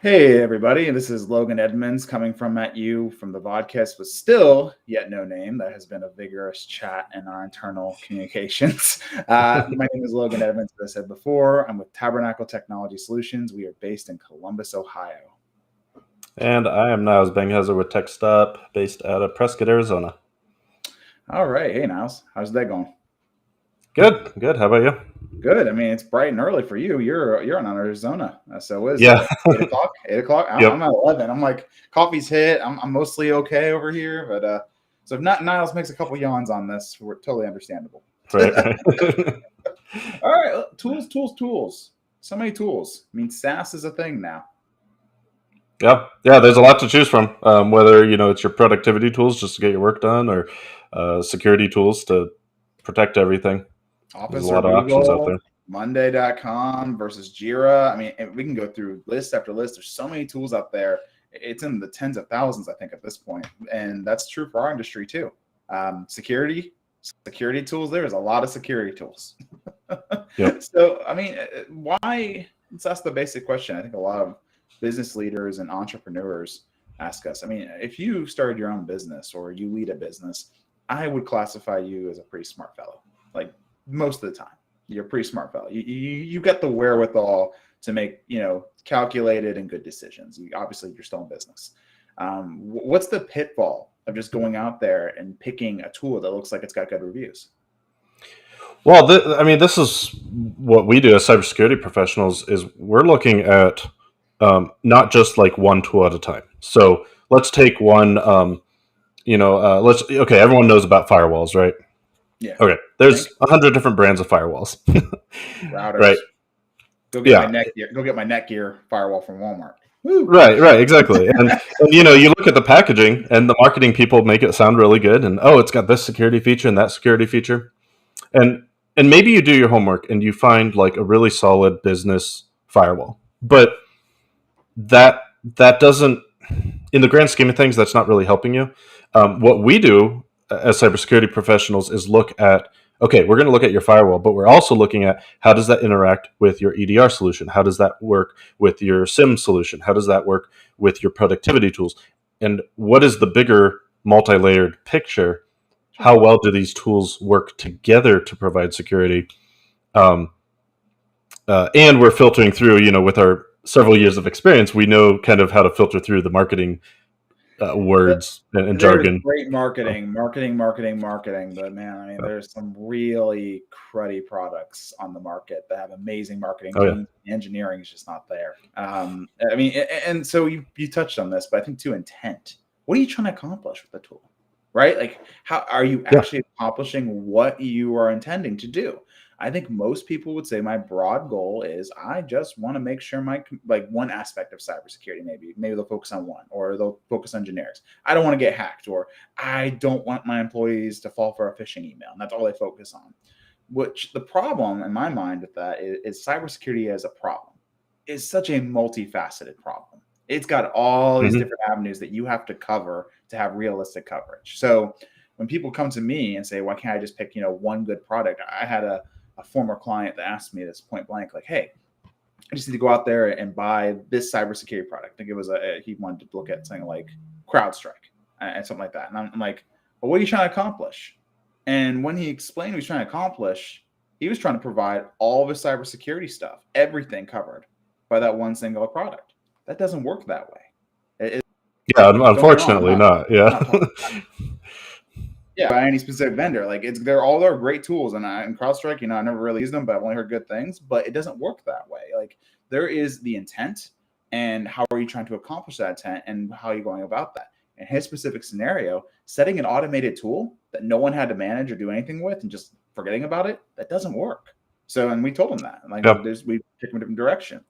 Hey everybody, this is Logan Edmonds coming at you from the podcast with still yet no name. That has been a vigorous chat in our internal communications. My name is Logan Edmonds, as I said before. I'm with Tabernacle Technology Solutions. We are based in Columbus, Ohio. And I am Niles Benghazer with TechStop, based out of Prescott, Arizona. All right, hey Niles, how's that going? Good, good. How about you? Good. I mean, it's bright and early for you. You're in Arizona, so what is it Yeah. like 8 o'clock? 8 o'clock. I'm Yep. at 11. I'm like coffee's hit. I'm mostly okay over here, but so if not Niles makes a couple yawns on this, we're totally understandable. Right. Right. All right, tools. So many tools. I mean, SaaS is a thing now. Yeah. Yeah. There's a lot to choose from. Whether it's your productivity tools just to get your work done, or security tools to protect everything. There's a Office or lot of options out Google, there. Monday.com versus Jira. I mean, we can go through list after list. There's so many tools out there. It's in the tens of thousands, I think, at this point, and that's true for our industry too. Security tools. There is a lot of security tools. Yep. So, I mean, why? Let's ask the basic question. I think a lot of business leaders and entrepreneurs ask us. I mean, if you started your own business or you lead a business, I would classify you as a pretty smart fellow. Like most of the time, you're a pretty smart fellow. You got the wherewithal to make calculated and good decisions. Obviously, you're still in business. What's the pitfall of just going out there and picking a tool that looks like it's got good reviews? Well, I mean, this is what we do as cybersecurity professionals. Is we're looking at not just like one tool at a time. So let's take one. Let's okay. Everyone knows about firewalls, right? Yeah, Okay, think there's 100 different brands of firewalls, routers. right? Go get my Yeah, Netgear. Go get my Netgear firewall from Walmart. Woo! right, exactly. And you look at the packaging, and the marketing people make it sound really good, and oh, it's got this security feature and that security feature, and and maybe you do your homework and you find like a really solid business firewall, but that that doesn't, in the grand scheme of things, that's not really helping you. What we do as cybersecurity professionals is look at, okay, we're going to look at your firewall, but we're also looking at how does that interact with your EDR solution? How does that work with your SIM solution? How does that work with your productivity tools? And what is the bigger multi-layered picture? Sure. How well do these tools work together to provide security? Um, and we're filtering through, with our several years of experience, we know kind of how to filter through the marketing words and There's jargon. great marketing. But man, I mean, there's some really cruddy products on the market that have amazing marketing Oh yeah. teams. The engineering is just not there. I mean, and so you touched on this, but I think to intent. What are you trying to accomplish with the tool? Right? Like, how are you Yeah. actually accomplishing what you are intending to do? I think most people would say my broad goal is I just want to make sure my like one aspect of cybersecurity, maybe they'll focus on one or they'll focus on generics. I don't want to get hacked, or I don't want my employees to fall for a phishing email, and that's all they focus on. Which the problem in my mind with that is cybersecurity as a problem is such a multifaceted problem. It's got all these Hmm. different avenues that you have to cover to have realistic coverage. So when people come to me and say, "Why can't I just pick one good product?" I had a former client that asked me this point blank, like, "Hey, I just need to go out there and buy this cybersecurity product." I think it was he wanted to look at something like CrowdStrike and something like that. And I'm like, "Well, what are you trying to accomplish?" And when he explained what he was trying to accomplish, he was trying to provide all of his cybersecurity stuff, everything covered by that one single product. That doesn't work that way. Yeah. Don't get me wrong. I'm Unfortunately, not. not. I'm Yeah. not talking by any specific vendor. Like they're all great tools, and CrowdStrike, I never really used them, but I've only heard good things. But it doesn't work that way. Like there is the intent, and how are you trying to accomplish that intent, and how are you going about that? In his specific scenario, setting an automated tool that no one had to manage or do anything with, and just forgetting about it, that doesn't work. So, and we told him that, like, Yeah. we took him a different direction.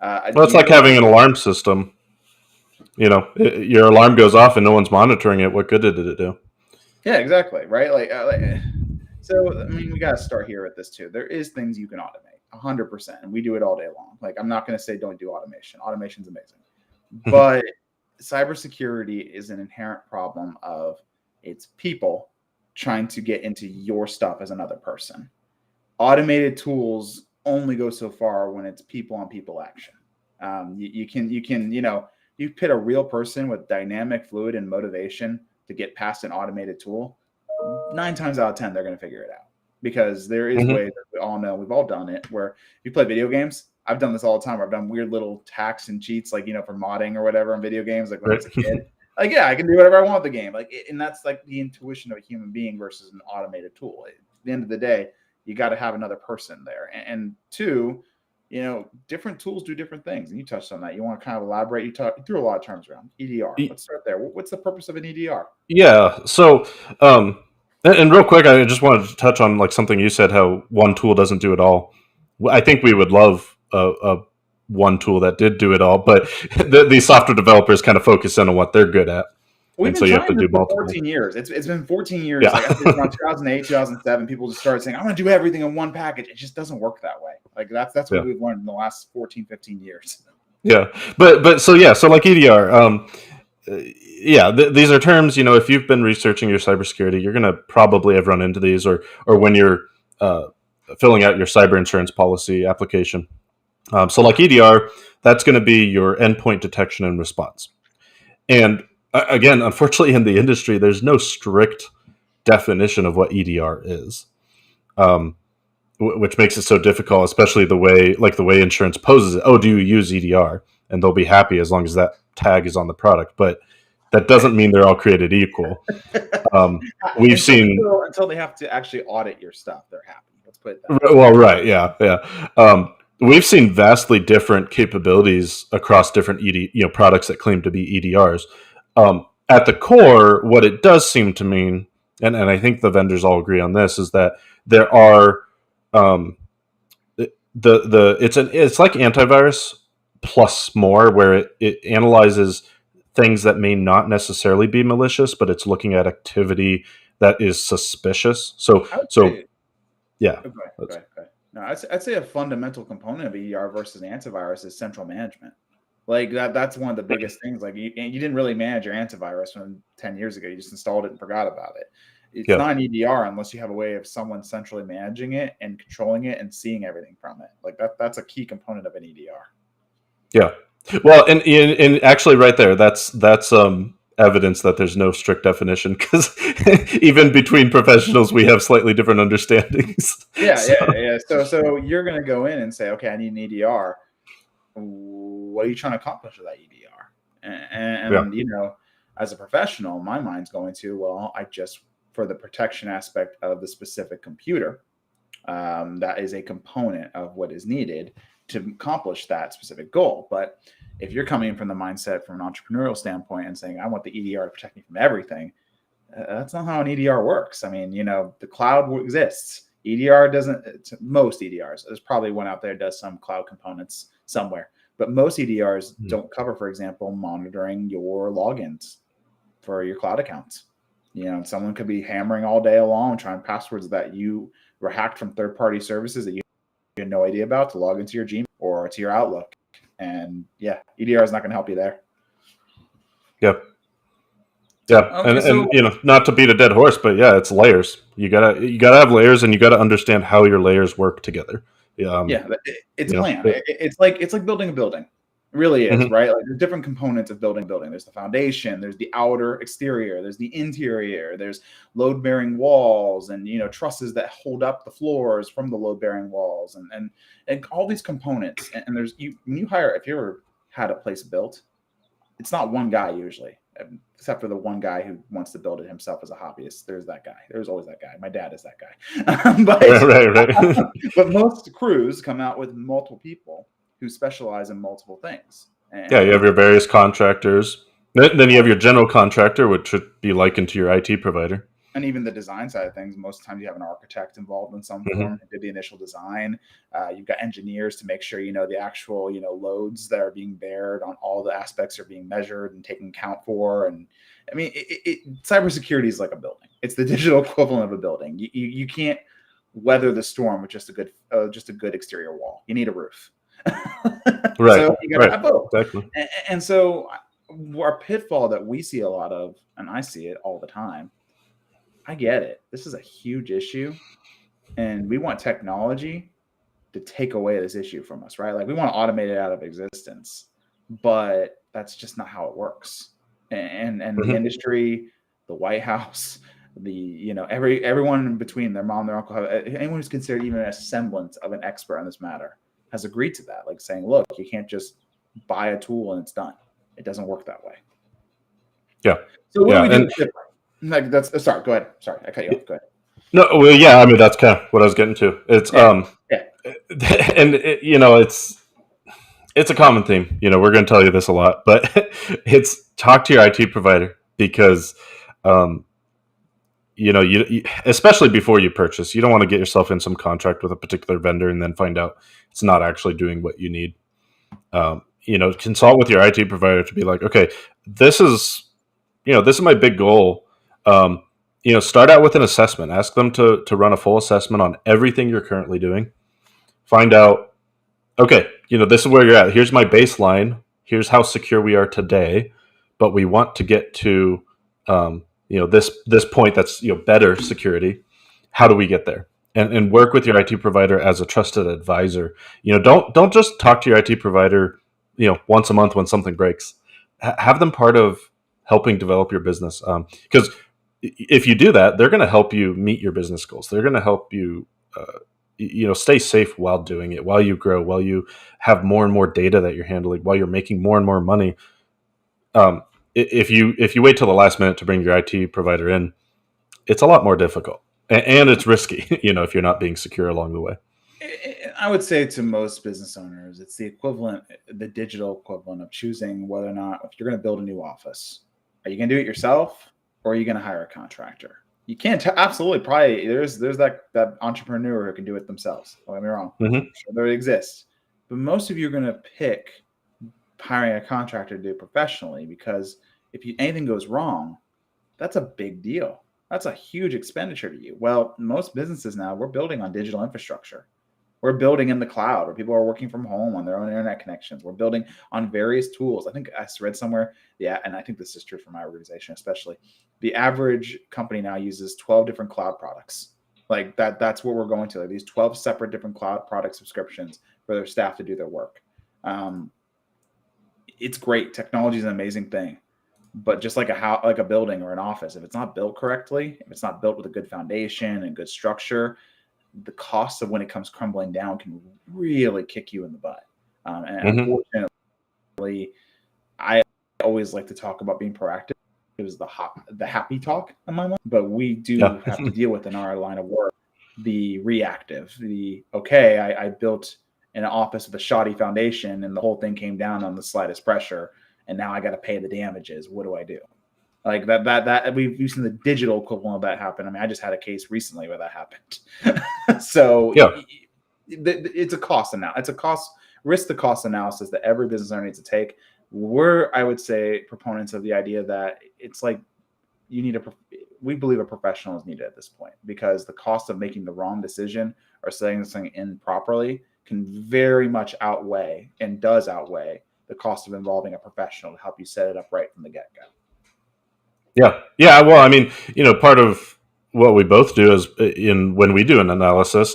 Well, it's like having an alarm system. Your alarm goes off and no one's monitoring it. What good did it do? Yeah, exactly. Right. So, I mean, we got to start here with this too. There is things you can automate 100%, and we do it all day long. Like, I'm not going to say don't do automation. Automation's amazing. Mhm. But cybersecurity is an inherent problem of it's people trying to get into your stuff as another person. Automated tools only go so far when it's people on people action. You can you pit a real person with dynamic fluid and motivation to get past an automated tool. 9 times out of 10, they're going to figure it out because there is Hmm. ways that we all know, we've all done it, where you play video games. I've done this all the time. Where I've done weird little hacks and cheats, like for modding or whatever in video games, like when I Right. was a kid. Like, yeah, I can do whatever I want with the game. Like, and that's like the intuition of a human being versus an automated tool. At the end of the day, you got to have another person there. And two, different tools do different things. And you touched on that. You want to kind of elaborate. You threw a lot of terms around EDR. Let's start there. What's the purpose of an EDR? Yeah. So, and real quick, I just wanted to touch on like something you said, how one tool doesn't do it all. I think we would love a one tool that did do it all, but these software developers kind of focus in on what they're good at, We've and been so you have to trying this do for multiple. 14 years. It's been 14 years. Yeah. Like I think around 2008, 2007, people just started saying, "I'm going to do everything in one package." It just doesn't work that way. Like that's what Yeah. we've learned in the last 14, 15 years. Yeah. But so yeah, so like EDR. Yeah, these are terms. If you've been researching your cybersecurity, you're going to probably have run into these, or when you're uh, filling out your cyber insurance policy application. So, like EDR, that's going to be your endpoint detection and response. And again, unfortunately, in the industry, there's no strict definition of what EDR is, um, which makes it so difficult, especially the way insurance poses it. Oh, do you use EDR? And they'll be happy as long as that tag is on the product, but that doesn't mean they're all created equal. We've seen. Until they have to actually audit your stuff, they're happy. Let's put it that way. Well, right, yeah, yeah. We've seen vastly different capabilities across different products that claim to be EDRs. At the core, what it does seem to mean, and I think the vendors all agree on this, is that there are um, it's like antivirus plus more, where it analyzes things that may not necessarily be malicious, but it's looking at activity that is suspicious. So I would so say, yeah. okay. No, I'd say a fundamental component of EDR versus antivirus is central management. Like that's one of the biggest things. Like you didn't really manage your antivirus from 10 years ago. You just installed it and forgot about it. It's Yeah. not an EDR unless you have a way of someone centrally managing it and controlling it and seeing everything from it. Like that's a key component of an EDR. Yeah. Well, and actually, right there, that's evidence that there's no strict definition, because even between professionals, we have slightly different understandings. Yeah, So, yeah, yeah. So you're gonna go in and say, okay, I need an EDR. What are you trying to accomplish with that EDR? yeah. And as a professional, my mind's going to, well, I just, for the protection aspect of the specific computer, that is a component of what is needed to accomplish that specific goal. But if you're coming from the mindset from an entrepreneurial standpoint and saying, I want the EDR to protect me from everything, that's not how an EDR works. I mean, the cloud exists. EDR doesn't, most EDRs, there's probably one out there that does some cloud components somewhere, but most EDRs don't cover, for example, monitoring your logins for your cloud accounts. Someone could be hammering all day long, trying passwords that you were hacked from third-party services that you had no idea about to log into your Gmail or to your Outlook. And yeah, EDR is not going to help you there. Yep. Yeah, Okay, so and not to beat a dead horse, but yeah, it's layers. You gotta have layers, and you gotta understand how your layers work together. yeah, it's You know, planned. It's like building a building. It really is, mhm. right? Like there's different components of building a building. There's the foundation, there's the outer exterior, there's the interior, there's load-bearing walls and trusses that hold up the floors from the load-bearing walls and all these components. And there's when you hire, if you ever had a place built, it's not one guy usually, except for the one guy who wants to build it himself as a hobbyist. There's that guy. There's always that guy. My dad is that guy. Right. But most crews come out with multiple people who specialize in multiple things. Yeah, you have And your various contractors. Then you have your general contractor, which should be likened to your IT provider. and even the design side of things, most times you have an architect involved in some Hmm. form. Did the initial design. You've got engineers to make sure the actual loads that are being bared on all the aspects are being measured and taken account for. And I mean, cybersecurity is like a building. It's the digital equivalent of a building. You can't weather the storm with just a good exterior wall. You need a roof. Right. So you got to Right. have both. Exactly. And so our pitfall that we see a lot of, and I see it all the time. I get it. This is a huge issue, and we want technology to take away this issue from us, right? Like we want to automate it out of existence, but that's just not how it works. And the industry, the White House, everyone in between, their mom, their uncle, anyone who's considered even a semblance of an expert on this matter has agreed to that. Like saying, look, you can't just buy a tool and it's done. It doesn't work that way. Yeah. So what do we do different? Like sorry, go ahead. Sorry, I cut you off. Go ahead. No, well, yeah, I mean that's kind of what I was getting to. It's and it's a common theme. We're going to tell you this a lot, but it's talk to your IT provider because, you especially before you purchase, you don't want to get yourself in some contract with a particular vendor and then find out it's not actually doing what you need. Consult with your IT provider to be like, okay, this is my big goal. Start out with an assessment. Ask them to run a full assessment on everything you're currently doing. Find out, okay, this is where you're at. Here's my baseline. Here's how secure we are today, but we want to get to, this point that's, better security. How do we get there? And work with your IT provider as a trusted advisor. Don't just talk to your IT provider, once a month when something breaks. Have them part of helping develop your business. Because if you do that, they're going to help you meet your business goals. They're going to help you, stay safe while doing it, while you grow, while you have more and more data that you're handling, while you're making more and more money. If you wait till the last minute to bring your IT provider in, it's a lot more difficult and it's risky, if you're not being secure along the way. I would say to most business owners, it's the digital equivalent of choosing whether or not, if you're going to build a new office, are you going to do it yourself or are you going to hire a contractor? You can't absolutely probably there's that entrepreneur who can do it themselves. Don't get me wrong. Mm-hmm. Sure, there exists, but most of you are going to pick hiring a contractor to do it professionally because if anything goes wrong, that's a big deal. That's a huge expenditure to you. Well, most businesses now, we're building on digital infrastructure. We're building in the cloud where people are working from home on their own internet connections. We're building on various tools. I think I read somewhere, and I think this is true for my organization especially, the average company now uses 12 different cloud products. Like that's what we're going to, like these 12 separate different cloud product subscriptions for their staff to do their work. It's great. Technology is an amazing thing. But just like a building or an office, if it's not built correctly, if it's not built with a good foundation and good structure, the cost of when it comes crumbling down can really kick you in the butt. Unfortunately, I always like to talk about being proactive. It was the happy talk in my mind, but we do have to deal with in our line of work the reactive. I built an office with a shoddy foundation and the whole thing came down on the slightest pressure, and now I got to pay the damages. What do I do? Like that we've seen the digital equivalent of that happen. I mean, I just had a case recently where that happened. So it's a cost analysis. It's a risk to cost analysis that every business owner needs to take. We're, I would say, proponents of the idea that it's like we believe a professional is needed at this point because the cost of making the wrong decision or setting something in properly can very much outweigh and does outweigh the cost of involving a professional to help you set it up right from the get-go. Yeah. Well, I mean, part of what we both do is when we do an analysis,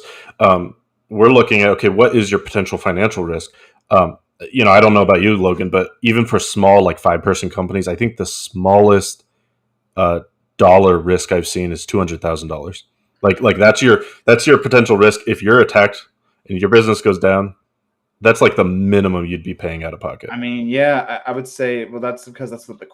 we're looking at, okay, what is your potential financial risk? I don't know about you, Logan, but even for small, like 5-person companies, I think the smallest dollar risk I've seen is $200,000. Like that's your potential risk if you're attacked and your business goes down. That's like the minimum you'd be paying out of pocket. I mean, yeah, I would say, well, that's because that's what the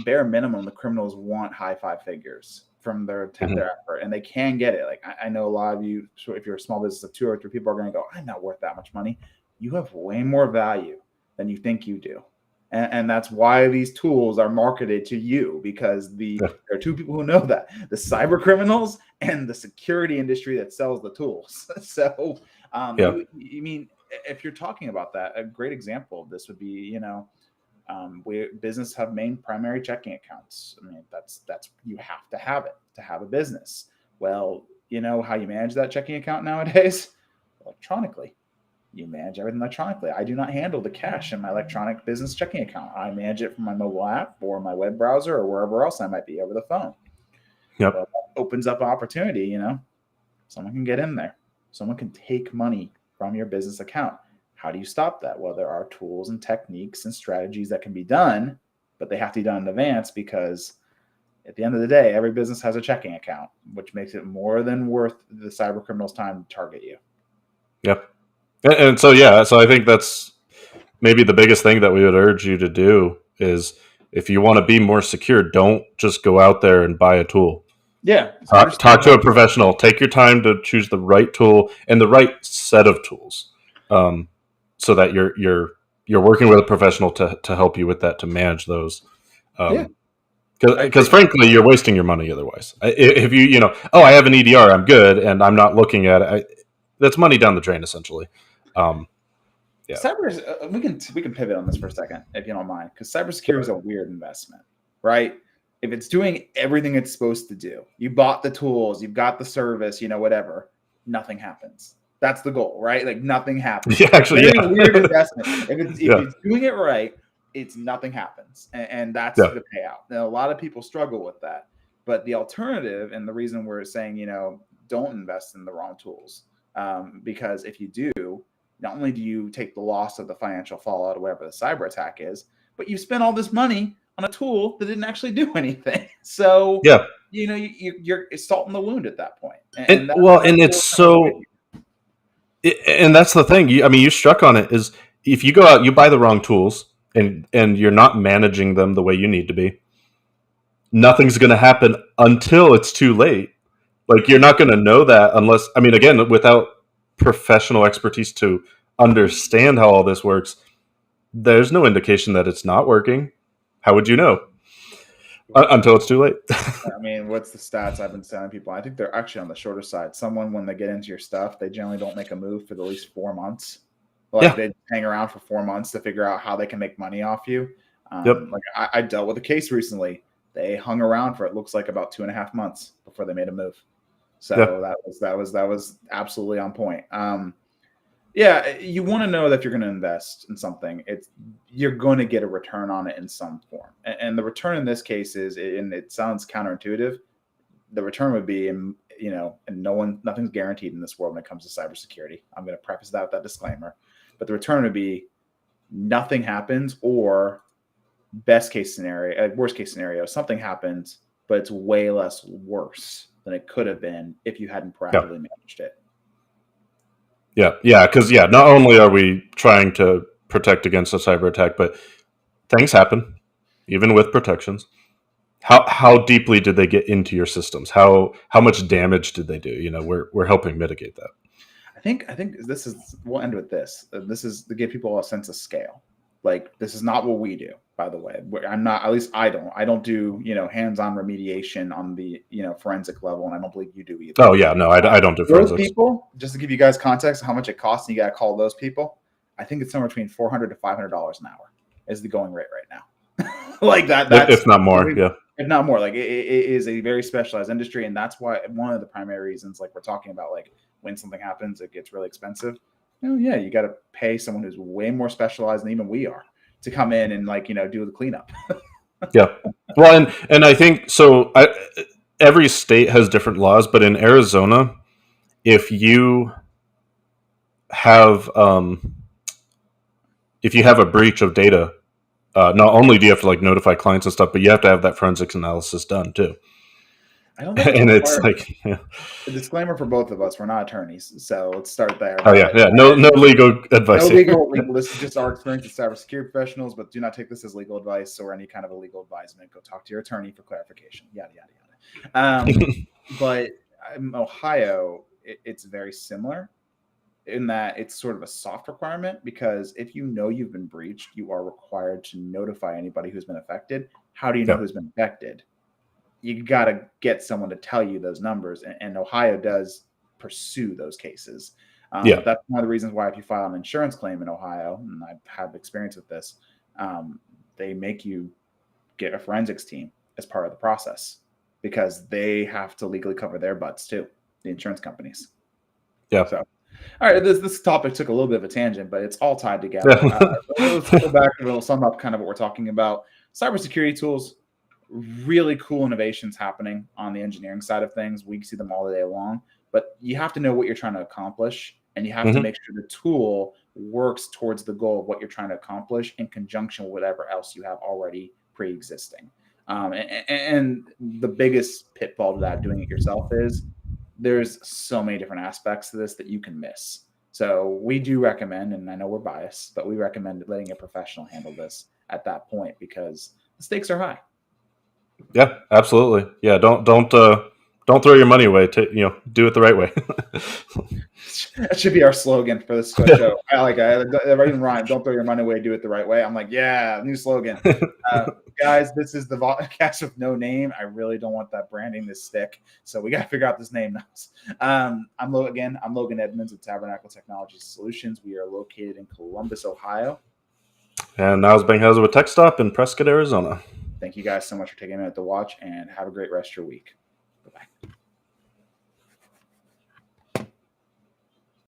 bare minimum the criminals want high 5 figures from their effort, and they can get it. Like I know a lot of you, so if you're a small business of 2 or 3 people, are going to go, I'm not worth that much money. You have way more value than you think you do. And that's why these tools are marketed to you, because there are 2 people who know that: the cyber criminals and the security industry that sells the tools. So, if you're talking about that, a great example of this would be, business have main primary checking accounts. I mean, that's you have to have it to have a business. Well, you know how you manage that checking account nowadays? Electronically. You manage everything electronically. I do not handle the cash in my electronic business checking account. I manage it from my mobile app or my web browser or wherever else I might be over the phone. Yep. So that opens up an opportunity, someone can get in there. Someone can take money from your business account. How do you stop that? Well, there are tools and techniques and strategies that can be done, but they have to be done in advance, because at the end of the day, every business has a checking account, which makes it more than worth the cyber criminals' time to target you. Yep. And so, yeah, so I think that's maybe the biggest thing that we would urge you to do is, if you want to be more secure, don't just go out there and buy a tool. Yeah. Talk to a professional. Take your time to choose the right tool and the right set of tools, so that you're working with a professional to help you with that, to manage those. Because frankly, you're wasting your money otherwise. If I have an EDR, I'm good, and I'm not looking at it, that's money down the drain, essentially. Yeah. Cyber, we can pivot on this for a second, if you don't mind, because cybersecurity is a weird investment, right? If it's doing everything it's supposed to do, you bought the tools, you've got the service, whatever, nothing happens. That's the goal, right? Like, nothing happens. Yeah, actually, it's a weird investment. If it's doing it right, it's nothing happens, and that's the payout. Now, a lot of people struggle with that, but the alternative, and the reason we're saying, don't invest in the wrong tools, because if you do, not only do you take the loss of the financial fallout of whatever the cyber attack is, but you spent all this money on a tool that didn't actually do anything. So, you're salting the wound at that point. And that's the thing. You struck on it. Is if you go out, you buy the wrong tools, and you're not managing them the way you need to be, nothing's going to happen until it's too late. Like, you're not going to know that unless, again, without professional expertise to understand how all this works, there's no indication that it's not working. How would you know? Until it's too late. What's the stats I've been telling people? I think they're actually on the shorter side. Someone, when they get into your stuff, they generally don't make a move for at least 4 months. They hang around for 4 months to figure out how they can make money off you. I dealt with a case recently. They hung around for, it looks like, about 2.5 months before they made a move. So that was absolutely on point. You want to know that if you're going to invest in something, you're going to get a return on it in some form. And the return in this case is, and it sounds counterintuitive, the return would be, and nothing's guaranteed in this world when it comes to cybersecurity. I'm going to preface that with that disclaimer, but the return would be nothing happens, or worst case scenario, something happens, but it's way less worse than it could have been if you hadn't proactively managed it. Because not only are we trying to protect against a cyber attack, but things happen, even with protections. How deeply did they get into your systems? How much damage did they do? We're helping mitigate that. I think we'll end with this. This is to give people a sense of scale. Like, this is not what we do, by the way. I'm not, at least I don't do, hands-on remediation on the, forensic level. And I don't believe you do either. Oh yeah. No, I don't do forensics. Those people, just to give you guys context of how much it costs, and you got to call those people, I think it's somewhere between $400 to $500 an hour is the going rate right now. Like that. That's, if not more. If not more. Like, it is a very specialized industry. And that's why one of the primary reasons, like we're talking about, like, when something happens, it gets really expensive. You got to pay someone who's way more specialized than even we are to come in and, do the cleanup. Well, and I think so. Every state has different laws, but in Arizona, if you have a breach of data, not only do you have to notify clients and stuff, but you have to have that forensics analysis done too. I don't think and it's a disclaimer for both of us. We're not attorneys, so let's start there. No legal advice. No legal. This is just our experience as cybersecurity professionals, but do not take this as legal advice or any kind of a legal advisement. Go talk to your attorney for clarification. Yada yada yada. But in Ohio, it's very similar in that it's sort of a soft requirement, because if you've been breached, you are required to notify anybody who's been affected. How do you know who's been affected? You got to get someone to tell you those numbers, and Ohio does pursue those cases. That's one of the reasons why if you file an insurance claim in Ohio, and I have experience with this, they make you get a forensics team as part of the process, because they have to legally cover their butts too, the insurance companies. So, all right, this topic took a little bit of a tangent, but it's all tied together. Let's go back and we'll sum up kind of what we're talking about. Cybersecurity tools. Really cool innovations happening on the engineering side of things. We see them all day long, but you have to know what you're trying to accomplish and you have to Mhm. make sure the tool works towards the goal of what you're trying to accomplish in conjunction with whatever else you have already pre-existing. And the biggest pitfall to that, doing it yourself, is there's so many different aspects to this that you can miss. So we do recommend, and I know we're biased, but we recommend letting a professional handle this at that point because the stakes are high. Yeah, absolutely. Yeah, don't throw your money away. Do it the right way. That should be our slogan for this show. I like it. It even rhyme. Don't throw your money away. Do it the right way. I'm like, yeah, new slogan. Guys, this is the podcast with no name. I really don't want that branding to stick, so we got to figure out this name now. I'm Logan Edmonds with Tabernacle Technology Solutions. We are located in Columbus, Ohio. And I was Ben Hauser with Tech Stop in Prescott, Arizona. Thank you guys so much for taking a minute to watch, and have a great rest of your week.